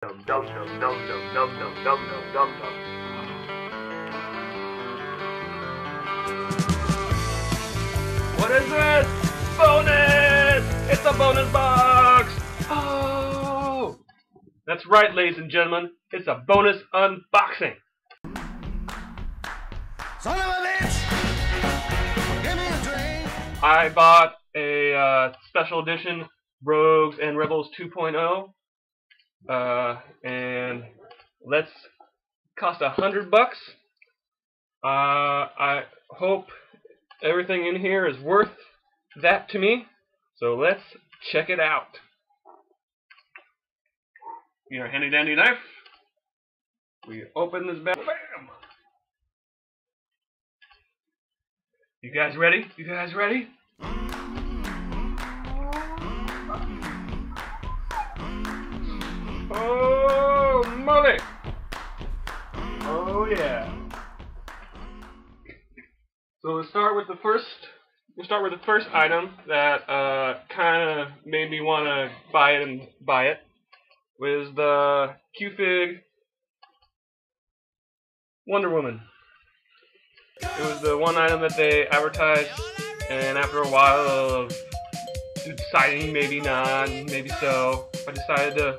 Dum dum dum dum dum dum dum dum dum dum. What is it? Bonus! It's a bonus box! Oh! That's right, ladies and gentlemen. It's a bonus unboxing. Son of a bitch! Give me a drink! I bought a special edition Rogues and Rebels 2.0. And let's cost $100. I hope everything in here is worth that to me. So let's check it out. Get our handy dandy knife. We open this bad. Bam! You guys ready? You guys ready? Oh, moly! Oh yeah. So we'll start with the first item that kind of made me want to buy it. Was the Q-Fig Wonder Woman. It was the one item that they advertised, and after a while of deciding maybe not, maybe so, I decided to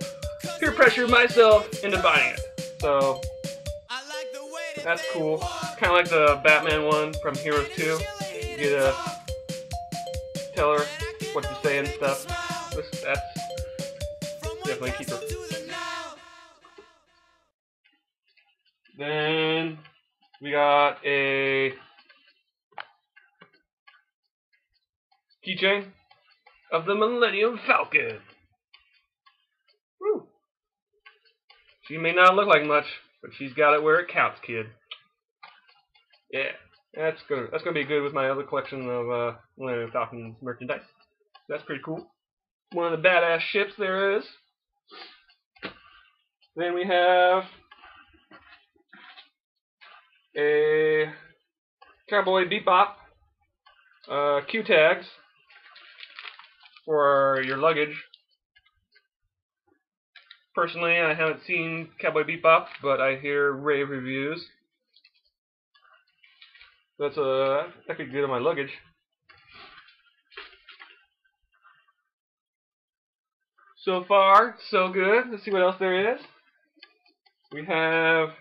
peer pressure myself into buying it. So that's cool. Kind of like the Batman one from Heroes 2. You get to tell her what to say and stuff. That's definitely a keeper. Then we got a keychain of the Millennium Falcon. Woo. She may not look like much, but she's got it where it counts, kid. Yeah, that's gonna be good with my other collection of Millennium Falcon merchandise. That's pretty cool. One of the badass ships there is. Then we have a Cowboy Bebop Q-tags for your luggage. Personally, I haven't seen Cowboy Bebop, but I hear rave reviews. That could be good on my luggage. So far, so good. Let's see what else there is. We have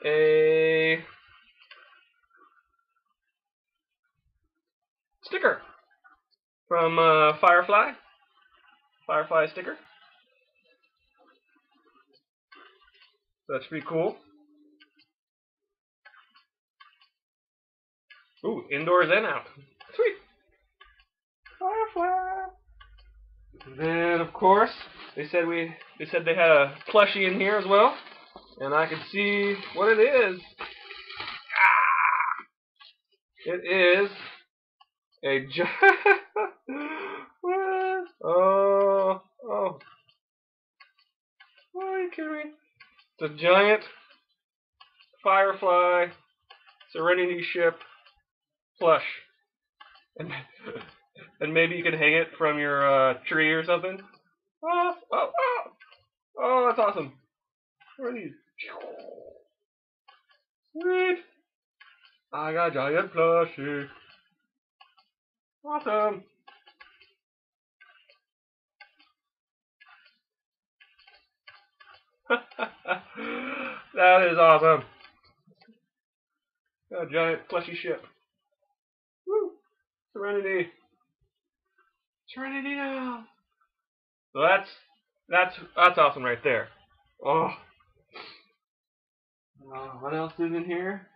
a sticker from Firefly sticker. That's pretty cool. Ooh, indoors and out. Sweet. Firefly. And then, of course, they said they had a plushie in here as well, and I could see what it is. Ah! It is a giant. Oh! Are you kidding me? It's a giant Firefly Serenity ship plush, and maybe you could hang it from your tree or something. Oh! That's awesome. What are these? Sweet! I got a giant plushie. Awesome. That is awesome. Got a giant plushy ship. Woo! Serenity now. So that's awesome right there. Oh. What else is in here?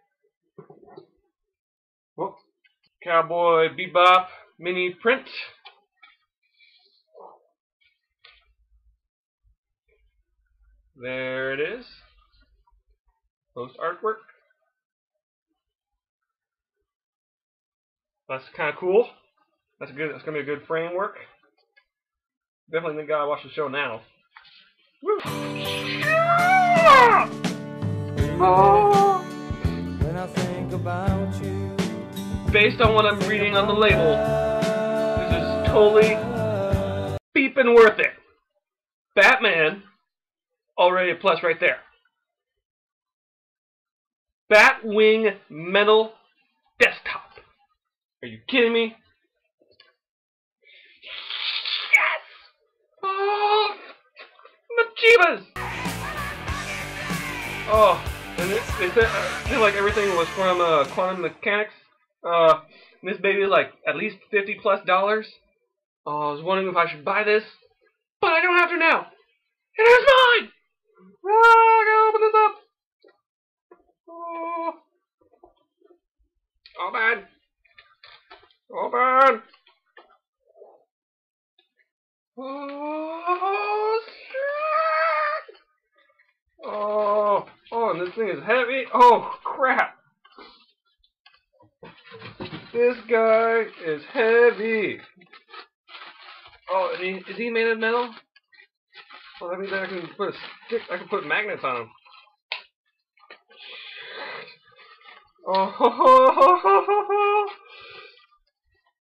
Oh. Cowboy Bebop mini print. There it is. Post artwork. That's kind of cool. That's good. That's gonna be a good framework. Definitely gotta watch the show now. Woo. Oh. When I think about you. Based on what I'm reading on the label, this is totally beep been worth it. Batman, already a plus right there. Batwing metal desktop. Are you kidding me? Yes! Oh, Machibas! Oh, and they said like everything was from quantum mechanics. This baby is like at least $50+. Oh, I was wondering if I should buy this, but I don't have to now. And it's mine! Oh, I gotta open this up. Oh, open! Open! Oh, shit! Oh, and this thing is heavy. Oh, crap! This guy is heavy. Oh, is he made of metal? Well, that means I can put a stick. I can put magnets on him. Oh, ho, ho, ho, ho, ho, ho.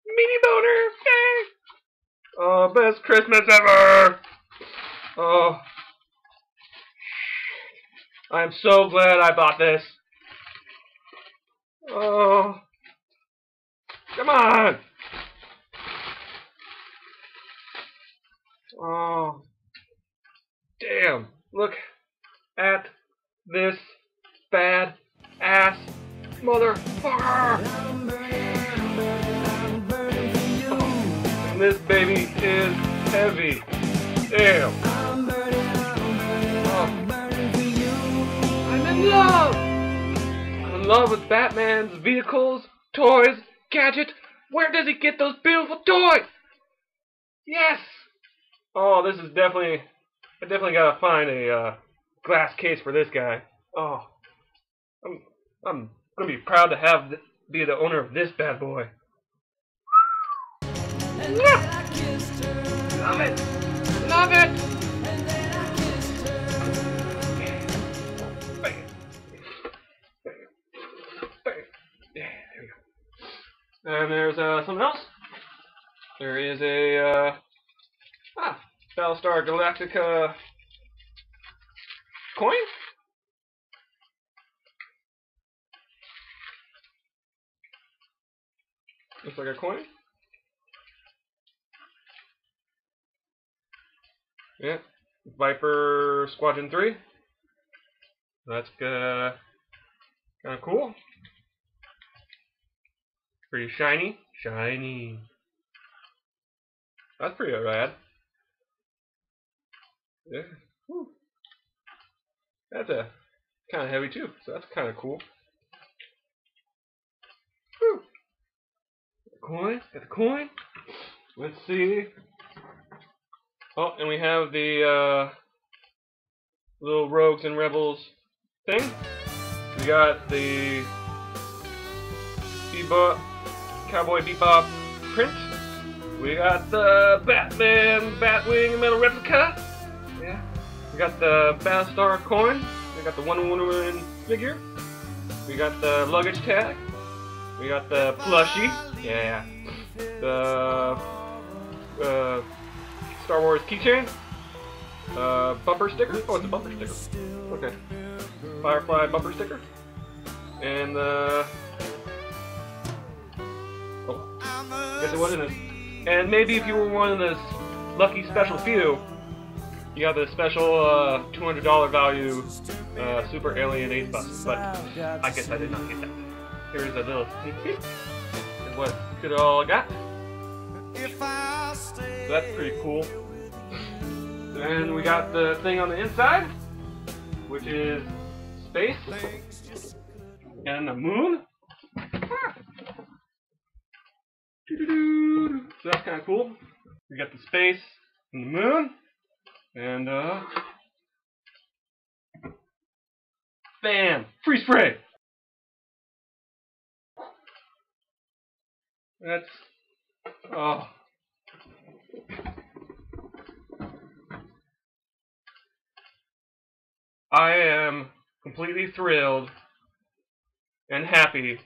Mini boner! Yay! Oh, best Christmas ever! Oh, I'm so glad I bought this. Oh, come on! Oh, damn! Look at this bad ass motherfucker! And this baby is heavy. Damn! Oh. I'm in love! I'm in love with Batman's vehicles, toys, gadgets. Where does he get those beautiful toys? Yes! Oh, this is definitely... I definitely gotta find a glass case for this guy. Oh, I'm gonna be proud to be the owner of this bad boy. Yeah. Love it, love it. Yeah, there we go. And there's something else. There is a Battlestar Galactica coin. Looks like a coin. Yeah, Viper Squadron 3. That's kind of cool. Pretty shiny. Shiny. That's pretty rad. Yeah. Whew. That's kind of heavy too, so that's kind of cool. Whew. Coin. Got the coin. Let's see. Oh, and we have the little Rogues and Rebels thing. We got the Bebop, Cowboy Bebop print. We got the Batman Batwing metal replica. Yeah. We got the Battlestar coin. We got the Wonder Woman figure. We got the luggage tag. We got the plushie. Yeah. The Star Wars keychain. Bumper sticker. Oh, it's a bumper sticker. Okay. Firefly bumper sticker. And oh, guess it wasn't. And maybe if you were one of the lucky special few, you got the special $200 value Super Alien Ace Bus. But I guess I did not get that. Here's a little sneak peek of what could all got. So that's pretty cool. And we got the thing on the inside, which is space and the moon. So that's kind of cool. We got the space and the moon, and bam, freeze spray. That's oh. I am completely thrilled and happy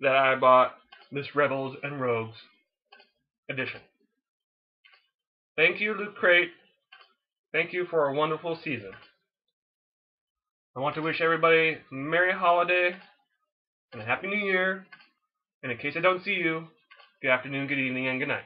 that I bought this Rebels and Rogues edition. Thank you, Lootcrate. Thank you for a wonderful season. I want to wish everybody a Merry Holiday and a Happy New Year. And in case I don't see you, good afternoon, good evening, and good night.